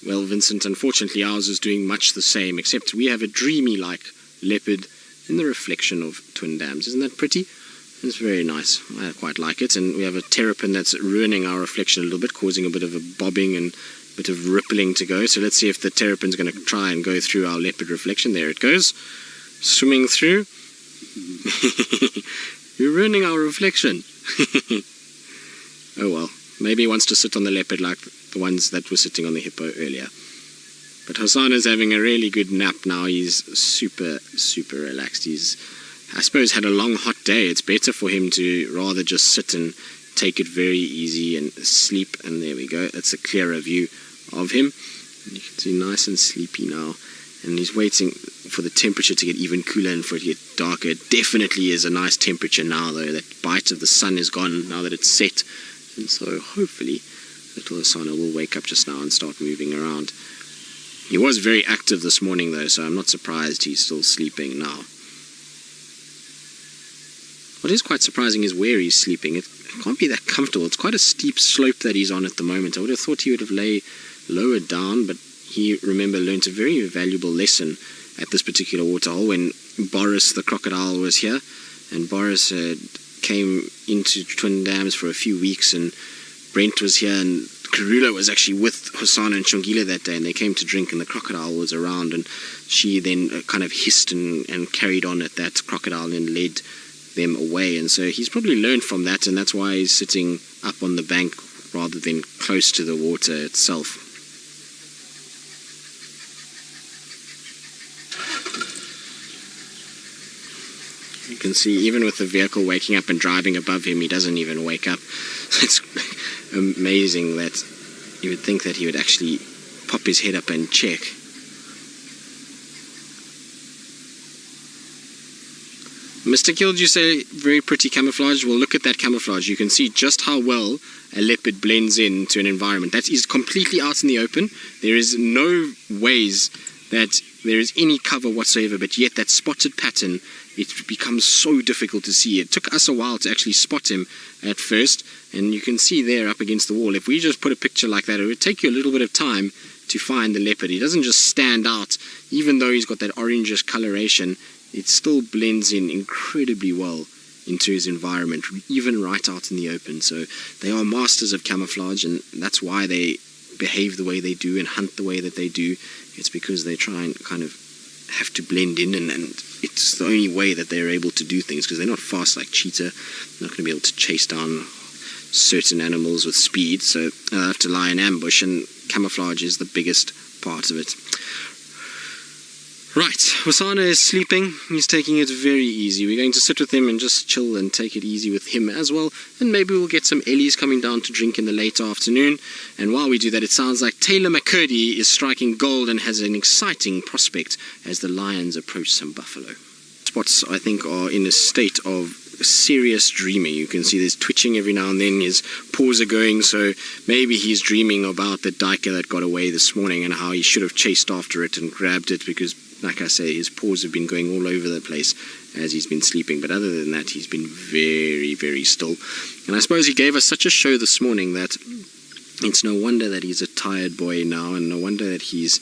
Well, Vincent, unfortunately ours is doing much the same, except we have a dreamy-like leopard in the reflection of Twin Dams. Isn't that pretty? It's very nice. I quite like it. And we have a terrapin that's ruining our reflection a little bit, causing a bit of a bobbing and a bit of rippling to go. So let's see if the terrapin's going to try and go through our leopard reflection. There it goes. Swimming through. You're ruining our reflection. Oh well. Maybe he wants to sit on the leopard like the ones that were sitting on the hippo earlier. But Hosana's having a really good nap now. He's super, super relaxed. He's, I suppose, had a long hot day. It's better for him to rather just sit and take it very easy and sleep. And there we go. That's a clearer view of him. You can see nice and sleepy now. And he's waiting for the temperature to get even cooler and for it to get darker. It definitely is a nice temperature now, though. That bite of the sun is gone now that it's set. And so hopefully little Hosana will wake up just now and start moving around. He was very active this morning, though, so I'm not surprised he's still sleeping now. What is quite surprising is where he's sleeping. It can't be that comfortable. It's quite a steep slope that he's on at the moment. I would have thought he would have lay lower down, but he, remember, learnt a very valuable lesson at this particular waterhole when Boris the crocodile was here. And Boris came into Twin Dams for a few weeks, and Brent was here, and Kruger was actually with Hosana and Shongile that day, and they came to drink, and the crocodile was around, and she then kind of hissed and carried on at that crocodile and led them away. And so he's probably learned from that, and that's why he's sitting up on the bank rather than close to the water itself. You can see even with the vehicle waking up and driving above him, he doesn't even wake up. It's amazing that you would think that he would actually pop his head up and check. Mr. Kill, you say very pretty camouflage? Well, look at that camouflage. You can see just how well a leopard blends into an environment. That is completely out in the open. There is no ways that there is any cover whatsoever, but yet that spotted pattern, it becomes so difficult to see. It took us a while to actually spot him at first, and you can see there up against the wall. If we just put a picture like that, it would take you a little bit of time to find the leopard. He doesn't just stand out. Even though he's got that orangish coloration, it still blends in incredibly well into his environment, even right out in the open. So they are masters of camouflage, and that's why they behave the way they do and hunt the way that they do. It's because they try and kind of have to blend in, and it's the only way that they're able to do things, because they're not fast like cheetah. They're not going to be able to chase down certain animals with speed, so they'll have to lie in ambush, and camouflage is the biggest part of it. Right, Hosana is sleeping. He's taking it very easy. We're going to sit with him and just chill and take it easy with him as well. And maybe we'll get some Ellies coming down to drink in the late afternoon. And while we do that, it sounds like Taylor McCurdy is striking gold and has an exciting prospect as the Lions approach some buffalo. Spots, I think, are in a state of serious dreaming. You can see there's twitching every now and then. His paws are going, so maybe he's dreaming about the duiker that got away this morning and how he should have chased after it and grabbed it, because like I say, his paws have been going all over the place as he's been sleeping. But other than that, he's been very, very still. And I suppose he gave us such a show this morning that it's no wonder that he's a tired boy now, and no wonder that he's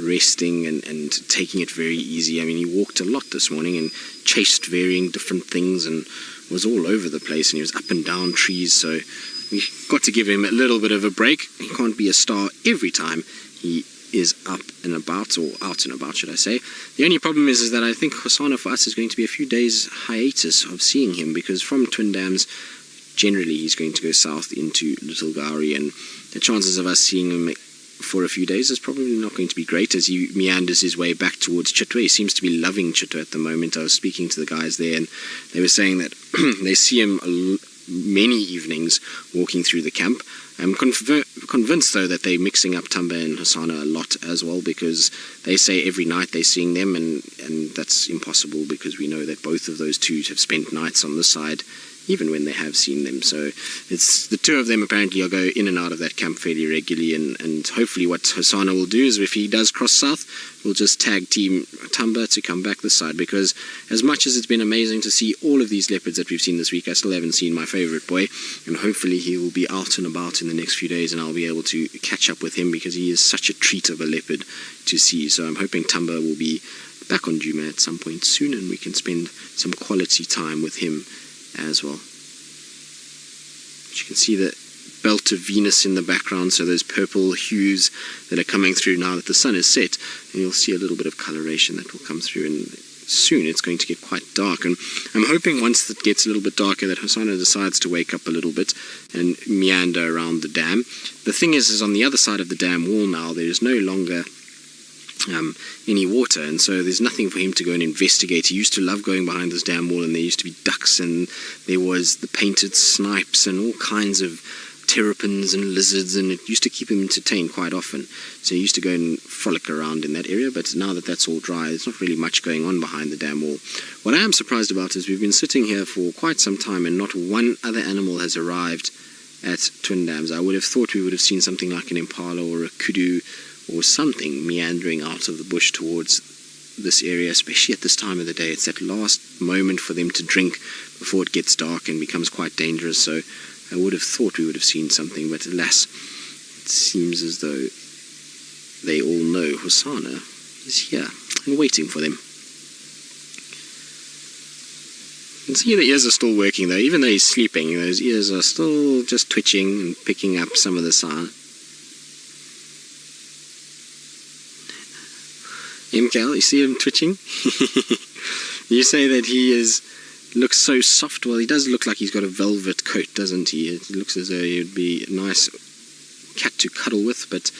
resting and taking it very easy. I mean, he walked a lot this morning and chased varying different things and was all over the place, and he was up and down trees. So we've got to give him a little bit of a break. He can't be a star every time he is up and about, or out and about, should I say. The only problem is that I think Hosana for us is going to be a few days hiatus of seeing him, because from Twin Dams, generally he's going to go south into Little Gowrie, and the chances of us seeing him for a few days is probably not going to be great as he meanders his way back towards Chitwa. He seems to be loving Chitwa at the moment. I was speaking to the guys there, and they were saying that they see him many evenings walking through the camp. I'm convinced, though, that they're mixing up Tamba and Hosana a lot as well, because they say every night they're seeing them, and that's impossible, because we know that both of those two have spent nights on this side even when they have seen them. So it's the two of them apparently will go in and out of that camp fairly regularly, and hopefully what Hosana will do is, if he does cross south, we'll just tag team Tumba to come back this side, because as much as it's been amazing to see all of these leopards that we've seen this week, I still haven't seen my favorite boy, and hopefully he will be out and about in the next few days and I'll be able to catch up with him, because he is such a treat of a leopard to see. So I'm hoping Tumba will be back on Djuma at some point soon and we can spend some quality time with him as well. But you can see the belt of Venus in the background, so those purple hues that are coming through now that the sun is set, and you'll see a little bit of coloration that will come through, and soon it's going to get quite dark. And I'm hoping once it gets a little bit darker that Hosana decides to wake up a little bit and meander around the dam. The thing is on the other side of the dam wall now there is no longer any water, and so there's nothing for him to go and investigate. He used to love going behind this dam wall, and there used to be ducks, and there was the painted snipes and all kinds of terrapins and lizards, and it used to keep him entertained quite often. So he used to go and frolic around in that area, but now that that's all dry, there's not really much going on behind the dam wall. What I am surprised about is we've been sitting here for quite some time and not one other animal has arrived at Twin Dams. I would have thought we would have seen something like an impala or a kudu or something meandering out of the bush towards this area, especially at this time of the day. It's that last moment for them to drink before it gets dark and becomes quite dangerous. So I would have thought we would have seen something, but alas, it seems as though they all know Hosana is here and waiting for them. You can see the ears are still working though, even though he's sleeping. Those ears are still just twitching and picking up some of the sound. MKL, you see him twitching? You say that he looks so soft. Well, he does look like he's got a velvet coat, doesn't he? It looks as though he would be a nice cat to cuddle with, but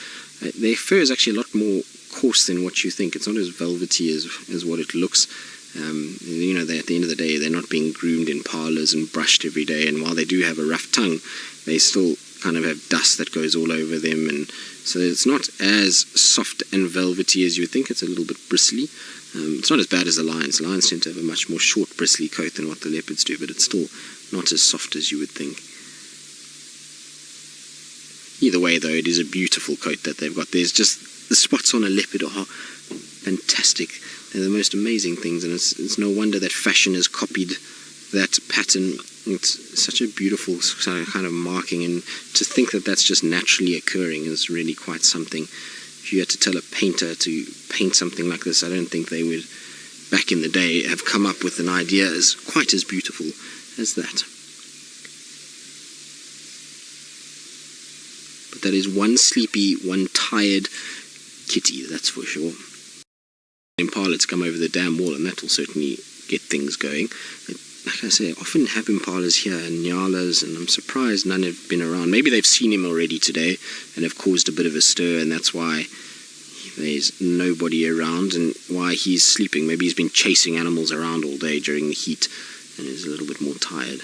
their fur is actually a lot more coarse than what you think. It's not as velvety as what it looks. You know, at the end of the day, they're not being groomed in parlours and brushed every day, and while they do have a rough tongue, they still kind of have dust that goes all over them, and so it's not as soft and velvety as you would think. It's a little bit bristly. It's not as bad as the lions. The lions tend to have a much more short, bristly coat than what the leopards do, but it's still not as soft as you would think. Either way, though, it is a beautiful coat that they've got. There's just the spots on a leopard are fantastic. They're the most amazing things, and it's no wonder that fashion has copied that pattern. It's such a beautiful kind of marking, and to think that that's just naturally occurring is really quite something. If you had to tell a painter to paint something like this, I don't think they would, back in the day, have come up with an idea as quite as beautiful as that. But that is one sleepy, one tired kitty, that's for sure. Impala to come over the dam wall, and that will certainly get things going. But like I say, I often have impalas here and nyalas, and I'm surprised none have been around. Maybe they've seen him already today and have caused a bit of a stir, and that's why there's nobody around and why he's sleeping. Maybe he's been chasing animals around all day during the heat and is a little bit more tired.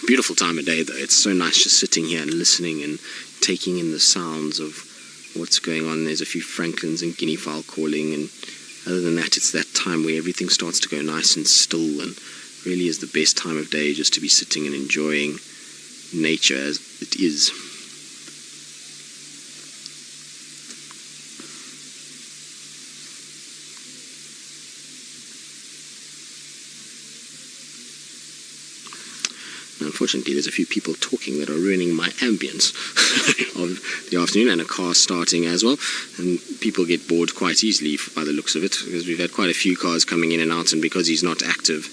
Beautiful time of day though. It's so nice just sitting here and listening and taking in the sounds of what's going on. There's a few francolins and guinea fowl calling, and other than that, it's that time where everything starts to go nice and still, and really is the best time of day just to be sitting and enjoying nature as it is. Unfortunately, there's a few people talking that are ruining my ambience of the afternoon, and a car starting as well, and people get bored quite easily by the looks of it, because we've had quite a few cars coming in and out, and because he's not active,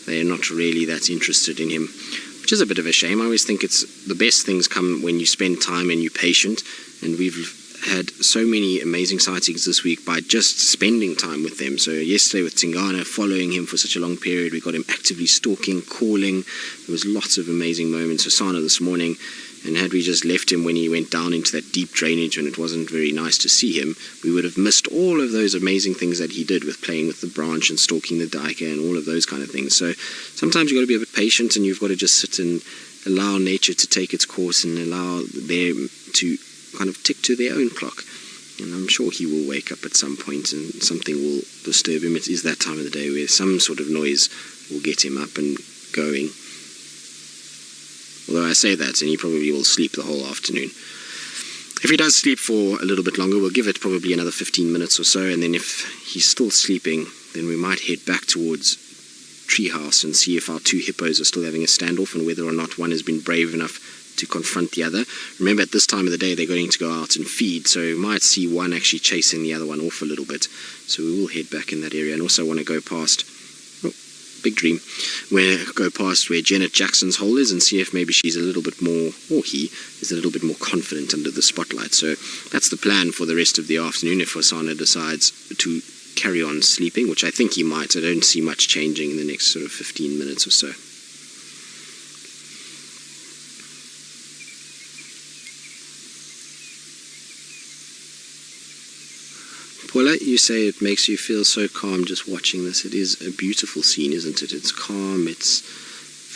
they're not really that interested in him, which is a bit of a shame. I always think it's the best things come when you spend time and you're patient, and we've had so many amazing sightings this week by just spending time with them. So yesterday with Tingana, following him for such a long period, we got him actively stalking, calling. There was lots of amazing moments. Hosana this morning, and had we just left him when he went down into that deep drainage and it wasn't very nice to see him, we would have missed all of those amazing things that he did with playing with the branch and stalking the duiker and all of those kind of things. So sometimes you've got to be a bit patient, and you've got to just sit and allow nature to take its course and allow them to kind of tick to their own clock. And I'm sure he will wake up at some point and something will disturb him. It is that time of the day where some sort of noise will get him up and going. Although I say that, and he probably will sleep the whole afternoon. If he does sleep for a little bit longer, we'll give it probably another 15 minutes or so, and then if he's still sleeping, then we might head back towards Treehouse and see if our two hippos are still having a standoff and whether or not one has been brave enough to confront the other. Remember, at this time of the day, they're going to go out and feed, so we might see one actually chasing the other one off a little bit. So we will head back in that area, and also want to go past, big dream, go past where Janet Jackson's hole is and see if maybe she's a little bit more, or he is a little bit more confident under the spotlight. So that's the plan for the rest of the afternoon if Hosana decides to carry on sleeping, which I think he might. I don't see much changing in the next sort of 15 minutes or so. Paula, you say it makes you feel so calm just watching this. It is a beautiful scene, isn't it? It's calm, it's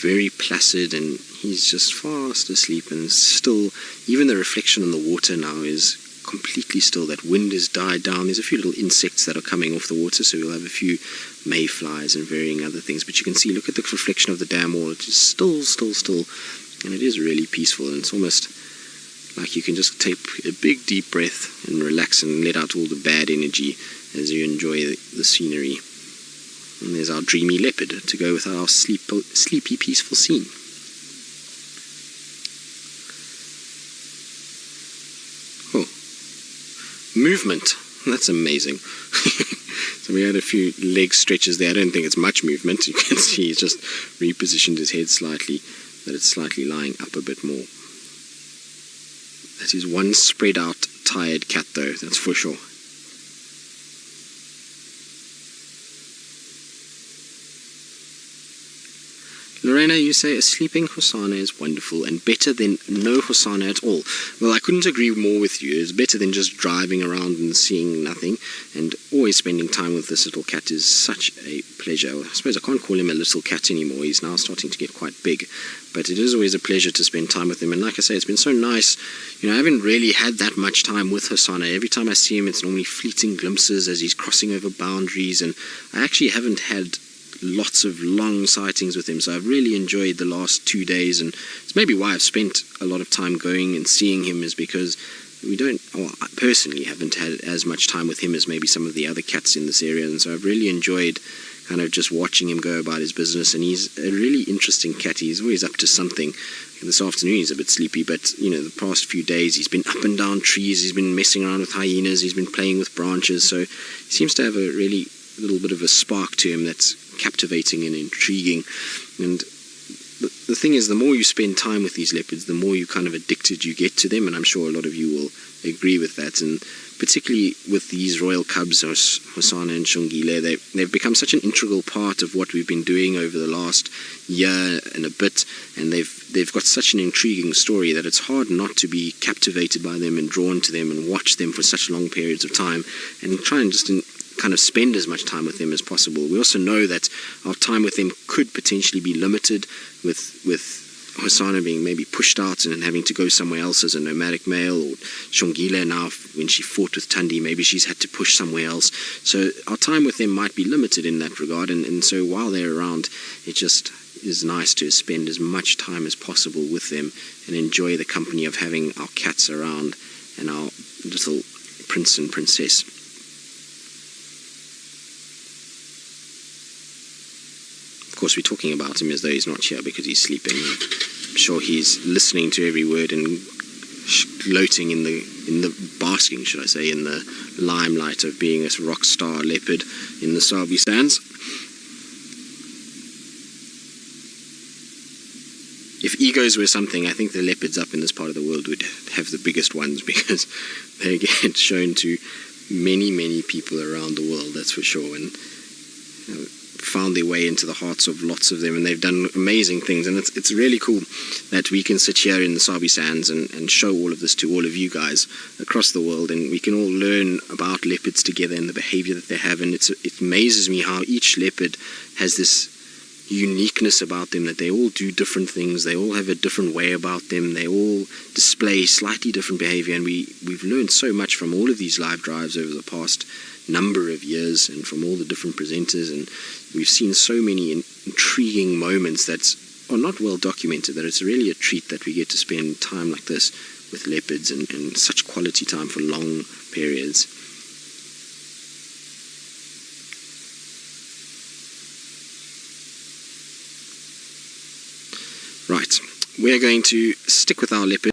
very placid, and he's just fast asleep, and still, even the reflection on the water now is completely still. That wind has died down. There's a few little insects that are coming off the water, so we'll have a few mayflies and varying other things. But you can see, look at the reflection of the dam wall. It's just still, and it is really peaceful, and it's almost like you can just take a big deep breath and relax and let out all the bad energy as you enjoy the scenery. And there's our dreamy leopard to go with our sleepy, peaceful scene. Oh, movement. That's amazing. So we had a few leg stretches there. I don't think it's much movement. You can see he's just repositioned his head slightly, that it's slightly lying up a bit more. That is one spread out, tired cat though, that's for sure. Lorena, you say a sleeping Hosana is wonderful and better than no Hosana at all. Well, I couldn't agree more with you. It's better than just driving around and seeing nothing, and always spending time with this little cat is such a pleasure. I suppose I can't call him a little cat anymore. He's now starting to get quite big, but it is always a pleasure to spend time with him. And like I say, it's been so nice. You know, I haven't really had that much time with Hosana. Every time I see him, it's normally fleeting glimpses as he's crossing over boundaries, and I actually haven't had lots of long sightings with him, so I've really enjoyed the last 2 days, and it's maybe why I've spent a lot of time going and seeing him, is because I personally haven't had as much time with him as maybe some of the other cats in this area, and so I've really enjoyed kind of just watching him go about his business. And he's a really interesting cat. He's always up to something. This afternoon he's a bit sleepy, but you know, the past few days he's been up and down trees, he's been messing around with hyenas, he's been playing with branches, so he seems to have a really little bit of a spark to him that's captivating and intriguing. And the thing is, the more you spend time with these leopards, the more you kind of addicted you get to them, and I'm sure a lot of you will agree with that. And particularly with these royal cubs, Hosana and Shongile, they've become such an integral part of what we've been doing over the last year and a bit, and they've got such an intriguing story that it's hard not to be captivated by them and drawn to them and watch them for such long periods of time, and try and just kind of spend as much time with them as possible. We also know that our time with them could potentially be limited, with Hosana being maybe pushed out and having to go somewhere else as a nomadic male, or Shongile now, when she fought with Tandi, maybe she's had to push somewhere else. So our time with them might be limited in that regard, and so while they're around, it just is nice to spend as much time as possible with them and enjoy the company of having our cats around and our little prince and princess. Of course, we're talking about him as though he's not here because he's sleeping. I'm sure he's listening to every word and gloating in the basking, should I say, in the limelight of being a rock star leopard in the Sabi sands. If egos were something, I think the leopards up in this part of the world would have the biggest ones, because they get shown to many people around the world, that's for sure, and found their way into the hearts of lots of them, and they've done amazing things. And it's really cool that we can sit here in the Sabi sands and show all of this to all of you guys across the world, and we can all learn about leopards together and the behavior that they have. And it amazes me how each leopard has this uniqueness about them, that they all do different things, they all have a different way about them, they all display slightly different behavior, and we've learned so much from all of these live drives over the past number of years and from all the different presenters, and we've seen so many intriguing moments that are not well documented, that it's really a treat that we get to spend time like this with leopards and such quality time for long periods. Right, we're going to stick with our leopard.